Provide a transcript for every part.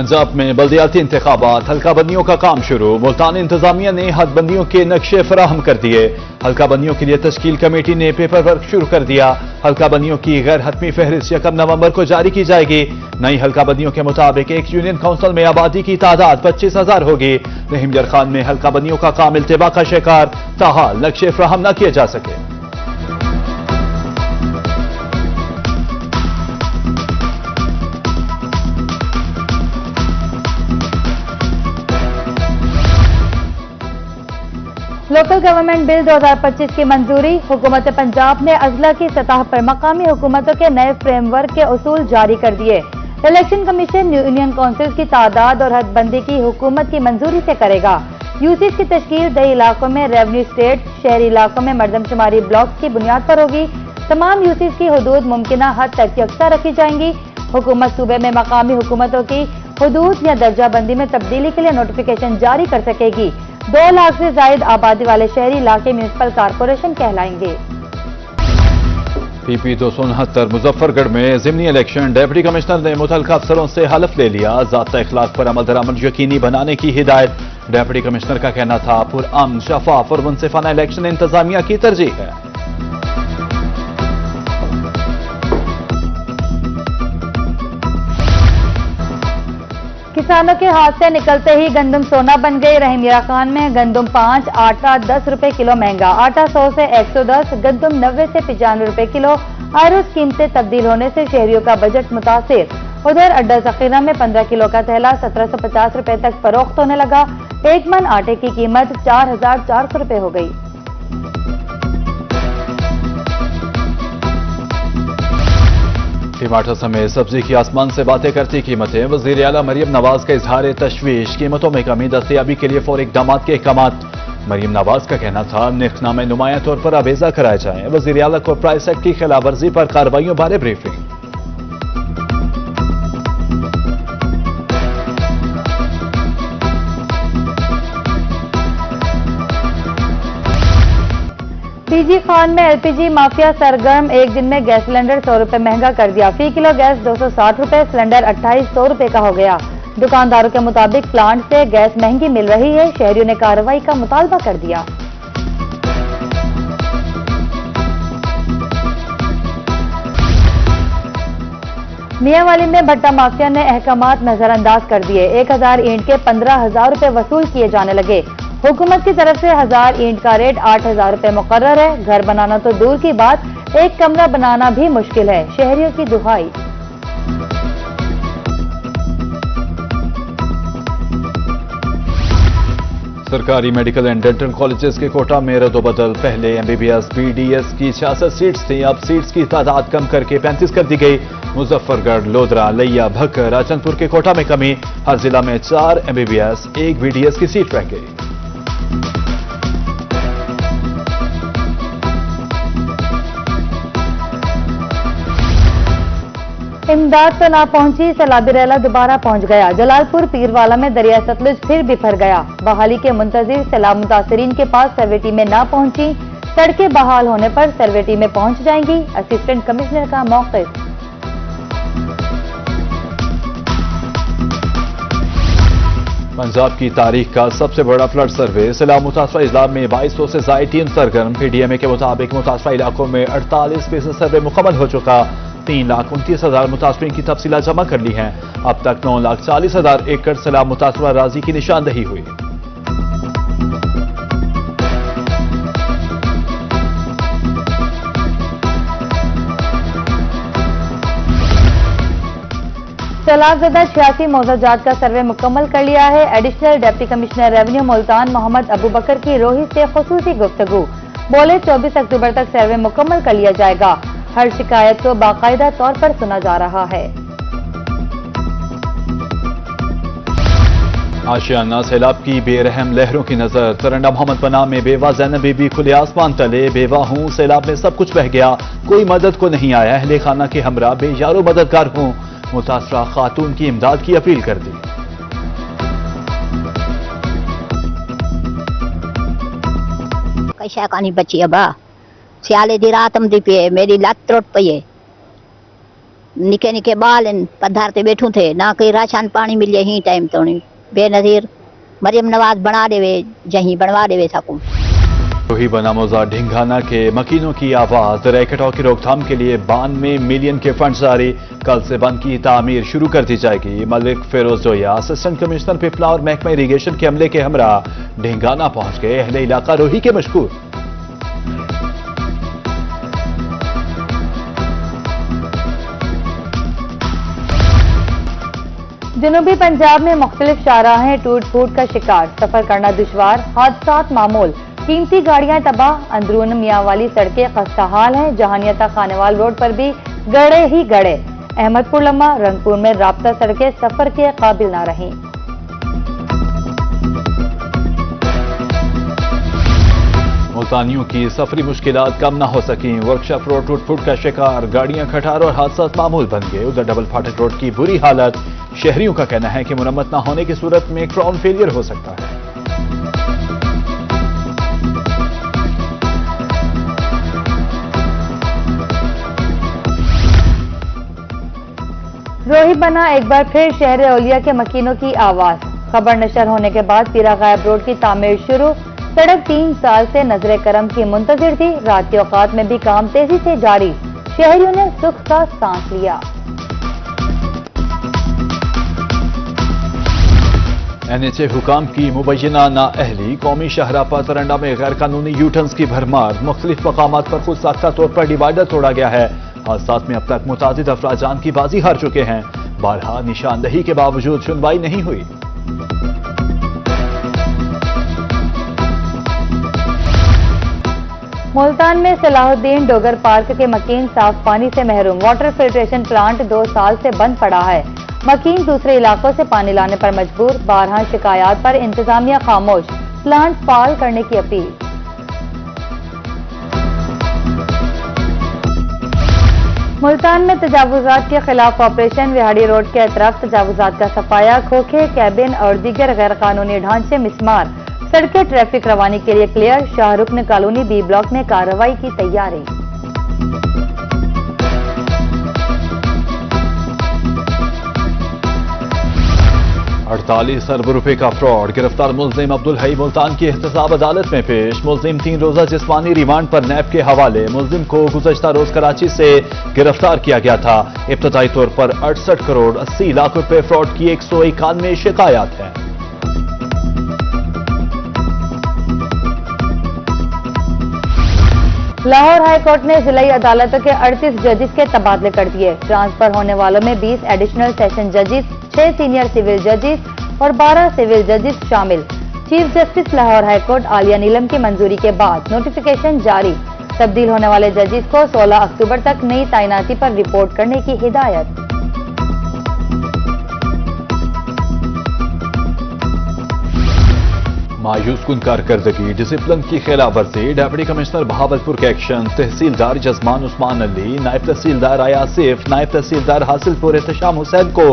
पंजाब में बल्दियाती इंतखाबात, हल्का बंदियों का काम शुरू। मुल्तान इंतजामिया ने हदबंदियों के नक्शे फराहम कर दिए। हल्का बंदियों के लिए तश्कील कमेटी ने पेपर वर्क शुरू कर दिया। हल्का बंदियों की गैर हतमी फहरिस्त 1 नवंबर को जारी की जाएगी। नई हल्का बंदियों के मुताबिक एक यूनियन काउंसिल में आबादी की तादाद 25,000 होगी। रहीमजर खान में हल्का बंदियों का काम इल्तिबा का शिकार, ताहाल नक्शे फराहम न किए जा सके। लोकल गवर्नमेंट बिल 2025 की मंजूरी। हुकूमत पंजाब ने अजला की सतह पर मकामी हुकूमतों के नए फ्रेमवर्क के उसूल जारी कर दिए। इलेक्शन कमीशन यूनियन काउंसिल की तादाद और हदबंदी की हुकूमत की मंजूरी से करेगा। यूसीज की तश्कील दही इलाकों में रेवेन्यू स्टेट, शहरी इलाकों में मरदमशुमारी ब्लॉक की बुनियाद पर होगी। तमाम यूसीज की हदूद मुमकिना हद तक यकसा रखी जाएंगी। हुकूमत सूबे में मकामी हुकूमतों की हदूद या दर्जा बंदी में तब्दीली के लिए नोटिफिकेशन जारी कर सकेगी। 2 लाख से जायद आबादी वाले शहरी इलाके म्यूनिसिपल कारपोरेशन कहलाएंगे। पीपी 269 मुजफ्फरगढ़ में ज़िमनी इलेक्शन। डिप्टी कमिश्नर ने मुतल्लिका अफसरों से हलफ ले लिया। ज़ाब्ता इखलाक पर अमल दरामद यकीनी बनाने की हिदायत। डिप्टी कमिश्नर का कहना था पुरअमन, शफाफ और मुनसिफाना इलेक्शन इंतजामिया की तरजीह है। किसानों के हाथ से निकलते ही गंदम सोना बन गई। रहीमजर खान में गंदम 5, आटा 10 रुपए किलो महंगा। आटा 100 से 110, गंदम 90 से 95 रुपए किलो। हर रोज कीमतें तब्दील होने से शहरियों का बजट मुतासिर। उधर अड्डा जखीरा में 15 किलो का थैला 1750 रुपए तक फरोख्त होने लगा। 1 मन आटे की कीमत 4400 रुपए हो गई। टमाटर समेत सब्जी की आसमान से बातें करती कीमतें। वज़ीर आला मरियम नवाज का इजहार तशवीश, कीमतों में कमी, दस्तयाबी के लिए फौरी इक़दाम के अहकामात। मरियम नवाज का कहना था निर्खनामे नुमाया तौर पर आवेजा कराए जाएं। वज़ीर आला को प्राइस एक्ट की खिलाफवर्जी पर कार्रवाइयों बारे ब्रीफिंग। पीजी खान में एलपीजी माफिया सरगर्म। एक दिन में गैस सिलेंडर 100 रुपए महंगा कर दिया। फी किलो गैस 260 रुपए, सिलेंडर 2800 रुपए का हो गया। दुकानदारों के मुताबिक प्लांट से गैस महंगी मिल रही है। शहरियों ने कार्रवाई का मुतालबा कर दिया। मियांवाली में भट्टा माफिया ने अहकामात नजरअंदाज कर दिए। 1000 ईंट के 15,000 रुपए वसूल किए जाने लगे। हुकूमत की तरफ से 1000 ईंट का रेट 8000 रुपए मुकर्रर है। घर बनाना तो दूर की बात, एक कमरा बनाना भी मुश्किल है। शहरियों की दुहाई। सरकारी मेडिकल एंड डेंटल कॉलेजेस के कोटा में रद्दोबदल। पहले एमबीबीएस बीडीएस की 66 सीट्स थी, अब सीट्स की तादाद कम करके 35 कर दी गई। मुजफ्फरगढ़, लोधरा, लिया, भक्कर, राजनपुर के कोटा में कमी। हर जिला में 4 एमबीबीएस, 1 बीडीएस की सीट रह गई। इमदाद तो ना पहुंची, सैलाबी रैला दोबारा पहुंच गया। जलालपुर पीरवाला में दरिया सतलुज फिर बिफर गया। बहाली के मुंतजिर सैलाब मुतासरीन के पास सर्वे टीमें ना पहुंची। सड़कें बहाल होने पर सर्वे टीमें पहुंच जाएंगी। असिस्टेंट कमिश्नर का मौक़िफ़। पंजाब की तारीख का सबसे बड़ा फ्लड सर्वे। सैलाब मुतासरा इजला में 2200 से ज्यादा टीम सरगर्म। पीडीएमए के मुताबिक मुतासरा इलाकों में 48% सर्वे मुकम्मल हो चुका। 3,29,000 मुतासरीन की तफसीलात जमा कर ली हैं। अब तक 9,40,000 एकड़ सैलाब मुतासरा अराज़ी की निशानदही हुई। सैलाबज़दा 86 मौज़ाजात का सर्वे मुकम्मल कर लिया है। Additional deputy commissioner revenue Multan Mohammad Abu Bakar की रोहित से खुसूसी गुफ्तगू। बोले 24 अक्टूबर तक सर्वे मुकम्मल कर लिया जाएगा। हर शिकायत को बाकायदा तौर पर सुना जा रहा है। आशियाना सैलाब की बेरहम लहरों की नजर। तरंडा मोहम्मद पनाह में बेवा ज़ैनब बीबी खुले आसमान तले। बेवा हूँ, सैलाब में सब कुछ बह गया, कोई मदद को नहीं आया। अहले खाना के हमरा बेयारो मददगार हूँ। मुतासरा खातून की इमदाद की अपील कर दी। कैसा कहानी बची अबा, सियाले दी रात आंदी पे मेरी लत्त टुट पई है। निके निके बाल इन पधार ते बैठू थे ना कोई राशन पानी मिले ही टाइम तो बेनजीर मरियम नवाज बना देवे जहीं बनवा देवे सकूं। रोही बनामोजा ढिंगाना के मकीनों की आवाज रैकेटों की रोकथाम के लिए 92 मिलियन के फंड जारी। कल से बंद की तामीर शुरू कर दी जाएगी। मलिक फिरोज जोया असिस्टेंट कमिश्नर पिपला और महकमा इरीगेशन के अमले के हमरा ढिंगाना पहुंच गए। अहले इलाका रोही के मशहूर जनूबी पंजाब में मुख्तलिफ शाहराहें टूट फूट का शिकार, सफर करना दुश्वार, हादसात मामूल, कीमती गाड़ियां तबाह, अंदरून मियांवाली सड़कें खस्ताहाल हैं। जहानियता खानेवाल रोड पर भी गड़े ही गड़े। अहमदपुर लम्मा रंगपुर में राब्ता सड़कें सफर के काबिल ना रहीं। मुल्तानियों की सफरी मुश्किलात कम न हो सकी। वर्कशॉप रोड टूट फूट का शिकार, गाड़ियां खटार और हादसा मामूल बन गए। उधर डबल फाटक रोड की बुरी हालत। शहरियों का कहना है कि मुरम्मत न होने की सूरत में क्राउन फेलियर हो सकता है। रोही बना एक बार फिर शहर औलिया के मकीनों की आवाज। खबर नशर होने के बाद पीरा गायब रोड की तामीर शुरू। सड़क 3 साल से नजरे करम की मुंतजिर थी। रात के औकात में भी काम तेजी से जारी। शहरियों ने सुख का सांस लिया। NHA हुकाम की मुबैना नाअहली। कौमी शाहरा पर तरंडा में गैर कानूनी यूटर्न्स की भरमार। मुख्तलिफ मकामात पर खुद साख्ता तौर पर डिवाइडर तोड़ा गया है। हादसात में अब तक मुतादिद अफराद जान की बाजी हार चुके हैं। बारहा निशानदही के बावजूद सुनवाई नहीं हुई। मुल्तान में सलाहुद्दीन डोगर पार्क के मकीन साफ पानी से महरूम। वाटर फिल्ट्रेशन प्लांट 2 साल से बंद पड़ा है। मकीन दूसरे इलाकों से पानी लाने पर मजबूर। 12 शिकायत पर इंतजामिया खामोश। प्लांट फाल करने की अपील। मुल्तान में तजावुजात के खिलाफ ऑपरेशन। विहाड़ी रोड के अतराफ तजावुजात का सफाया। खोखे, कैबिन और दीगर गैर कानूनी ढांचे मिसमार। सड़कें ट्रैफिक रवानी के लिए क्लियर। शाहरुखन कॉलोनी बी ब्लॉक में कार्रवाई की तैयारी। $48 अरब रुपए का फ्रॉड। गिरफ्तार मुल्जिम अब्दुल हई मुल्तान की एहतसाब अदालत में पेश। मुल्जिम 3 रोजा जिस्मानी रिमांड पर नैब के हवाले। मुल्जिम को गुज़श्ता रोज कराची से गिरफ्तार किया गया था। इब्तदाई तौर पर 68 करोड़ 80 लाख रुपए फ्रॉड की 191 शिकायत है। लाहौर हाई कोर्ट ने जिलाई अदालतों के 38 जजेस के तबादले कर दिए। ट्रांसफर होने वालों में 20 एडिशनल सेशन जजेस, 6 सीनियर सिविल जजेस और 12 सिविल जजेस शामिल। Chief justice Lahore high court Aalia Neelam की मंजूरी के बाद नोटिफिकेशन जारी। तब्दील होने वाले जजेस को 16 अक्टूबर तक नई तैनाती पर रिपोर्ट करने की हिदायत। मायूस कुन कारकर्दगी, डिसिप्लिन की खिलाफवर्जी। डिप्टी कमिश्नर बहावलपुर के एक्शन। तहसीलदार जजमान उस्मान अली, नायब तहसीलदार आयासिफ, नायब तहसीलदार हासिलपुर एहतशाम हुसैन को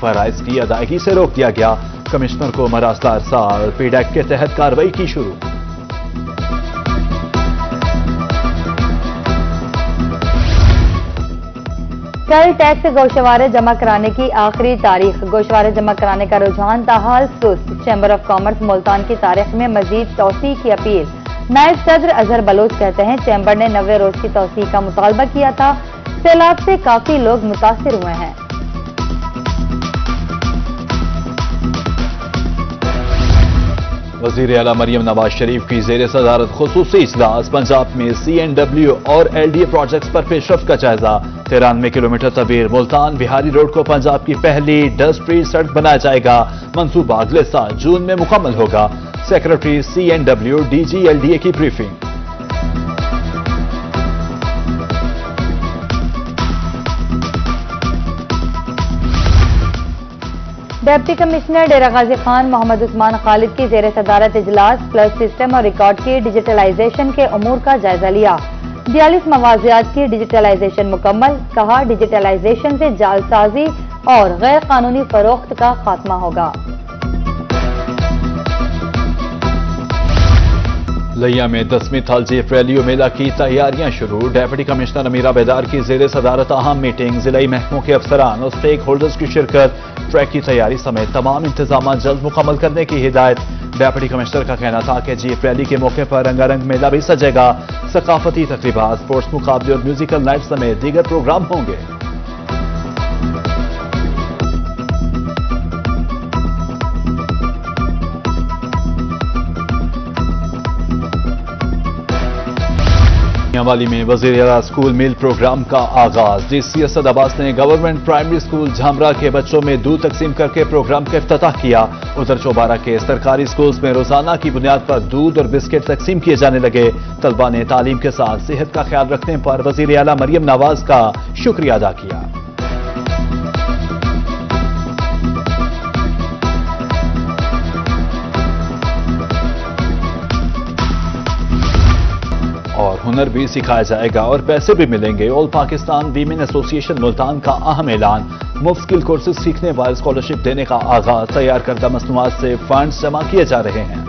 फराइज की अदायगी से रोक दिया गया। कमिश्नर को मरासला अरसाल। पीड एक्ट के तहत कार्रवाई की शुरू। कल टैक्स गोशवारे जमा कराने की आखिरी तारीख। गोशवारे जमा कराने का रुझान ताहाल सुस्त। चैम्बर ऑफ कॉमर्स मुल्तान की तारीख में मजीद तौसी की अपील। नायब सदर अजहर बलोच कहते हैं चैम्बर ने 90 रोज की तौसी का मुतालबा किया था। सैलाब से काफी लोग मुतासिर हुए हैं। वज़ीर आला मरियम नवाज शरीफ की जेर सदारत खुसूसी इजलास। पंजाब में CNW और LDA प्रोजेक्ट्स पर पेशरफ्त का जायजा। 93 किलोमीटर तवील मुल्तान बिहारी रोड को पंजाब की पहली डस्ट फ्री सड़क बनाया जाएगा। मंसूबा अगले साल जून में मुकम्मल होगा। सेक्रेटरी CNW DG LDA की ब्रीफिंग। डिप्टी कमिश्नर डेरा गाजी खान मोहम्मद उस्मान खालिद की जेर सदारत इजलास। प्लस सिस्टम और रिकॉर्ड की डिजिटलाइजेशन के अमूर का जायजा लिया। 42 मवाजियात की डिजिटलाइजेशन मुकम्मल। कहा डिजिटलाइजेशन से जालसाजी और गैर कानूनी फरोख्त का खात्मा होगा। लिया में 10वीं थालजेब रैली और मेला की तैयारियां शुरू। डेप्यूटी कमिश्नर अमीरा बेदार की जेर सदारत अहम मीटिंग, जिलाई महकमों के अफसरान और स्टेक होल्डर्स की शिरकत। ट्रैक की तैयारी समेत तमाम इंतजाम जल्द मुकम्मल करने की हिदायत। डेप्यूटी कमिश्नर का कहना था कि जीप रैली के मौके पर रंगारंग मेला भी सजेगा। सकाफती तकरीबात, स्पोर्ट्स मुकाबले और म्यूजिकल नाइट समेत दीगर प्रोग्राम होंगे। वाली में वज़ीर-ए-आला स्कूल मील प्रोग्राम का आगाज। डीसी असद अब्बास ने गवर्नमेंट प्राइमरी स्कूल झामरा के बच्चों में दूध तकसीम करके प्रोग्राम का इफ्तिताह किया। उधर चौबारा के सरकारी स्कूल्स में रोजाना की बुनियाद पर दूध और बिस्किट तकसीम किए जाने लगे। तलबा ने तालीम के साथ सेहत का ख्याल रखने पर वज़ीर-ए-आला मरियम नवाज का शुक्रिया अदा किया। और हुनर भी सिखाया जाएगा और पैसे भी मिलेंगे। All Pakistan women association Multan का अहम ऐलान। मुफ्त स्किल कोर्सेज सीखने वाले स्कॉलरशिप देने का आगाज। तैयार करदा मसनूआत से फंड्स जमा किए जा रहे हैं।